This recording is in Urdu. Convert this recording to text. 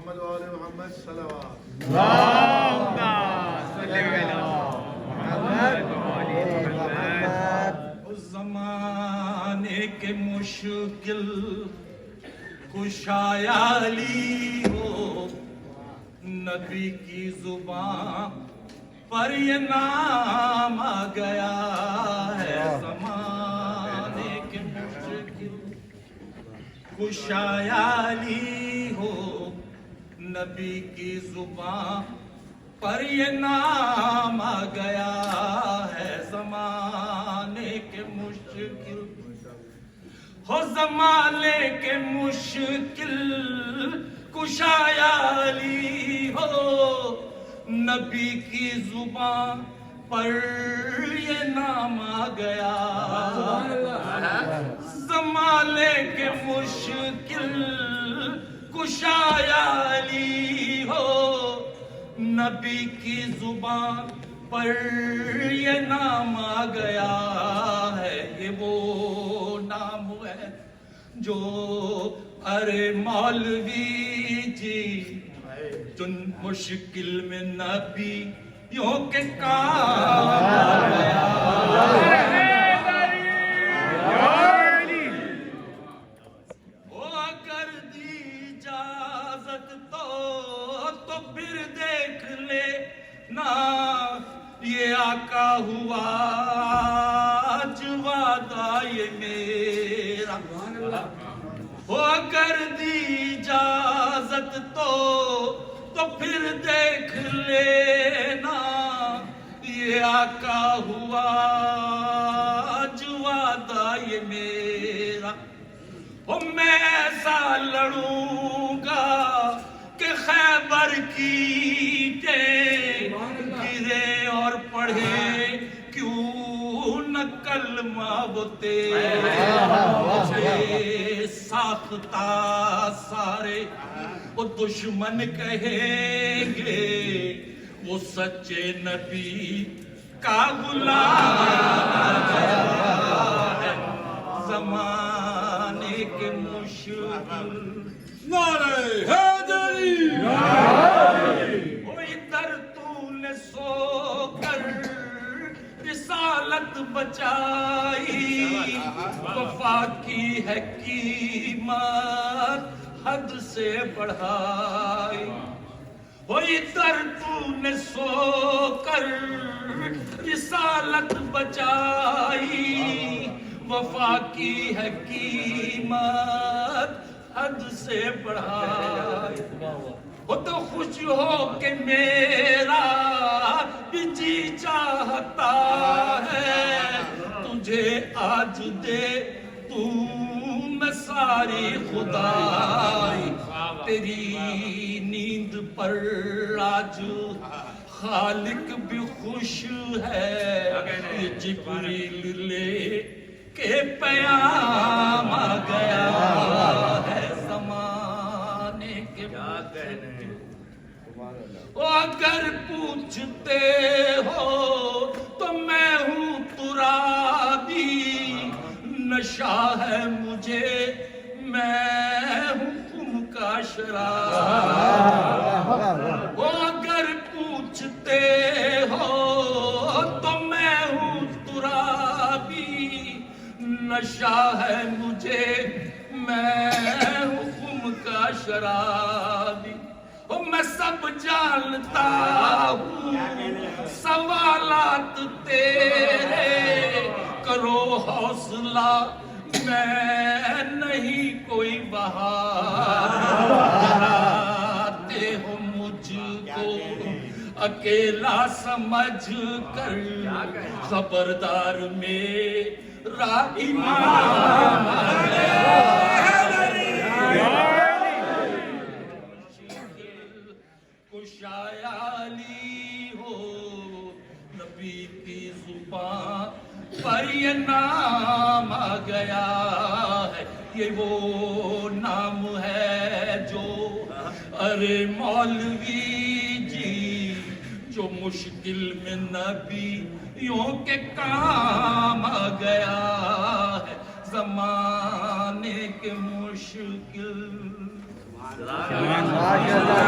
محمد وآل محمد صلوات. اللهم صل على محمد وآل محمد. اس زمانے کے مشکل کشا علی ہو، نبی کی زبان پر یہ نام آ گیا ہے. زمانے کے مشکل کشا علی ہو، نبی کی زبان پر یہ نام آ گیا ہے. زمانے کے مشکل ہو، زمانے کے مشکل کشا علی ہو، نبی کی زبان پر یہ نام آ گیا. زمانے کے مشکل کشا علی ہو، نبی کی زبان پر یہ نام آ گیا ہے. یہ وہ نام ہے جو ارے مولوی جی جن مشکل میں نبی یوں کے کام آ گیا. اگر دی اجازت تو پھر دیکھ لے نا یہ آقا ہوا آج وعدہ یہ میرا. اگر دی اجازت تو پھر دیکھ لینا یہ آقا ہوا آج وعدہ یہ میرا. میں ایسا لڑوں گا کہ خیبر کی گرے اور پڑھے کیوں نہ کلمہ وہ تیرے. ساختہ سارے وہ دشمن کہیں گے وہ سچے نبی کا غلام ہے. زمانے کے مشکل نعرہ حیدری. ادھر تو نے سو کر رسالت بچائی، وفا کی ہے قیمت حد سے بڑھائی. ادھر تو نے سو کر رسالت بچائی، وفا کی ہے قیمت حد سے بڑھائی. وہ تو خوش ہو کہ میرا بھی جی چاہتا ہے تجھے آج دے تو میں ساری خدائی. تیری نیند پر آج خالق بھی خوش ہے، یہ جبریل لے کے پیام آ گیا ہے. زمانے کے اگر پوچھتے ہو تو میں ہوں ترابی، نشہ ہے مجھے میں ہوں خم کا شراب. اگر پوچھتے ہو تو میں ہوں ترابی، نشہ ہے مجھے میں ہوں خم کا شرابی. میں سب جانتا ہوں سوالات تیرے، کرو حوصلہ میں نہیں کوئی بہاتے ہو مجھ کو اکیلا سمجھ کر. خبردار میرا ایمان آ گیا. کشا علی ہو، نبی کی زبان پر یہ نام آ گیا ہے. یہ وہ نام ہے جو ارے مولوی جی جو مشکل میں نبی یوں کے کام آ گیا ہے. زمانے کے مشکل ماشاء اللہ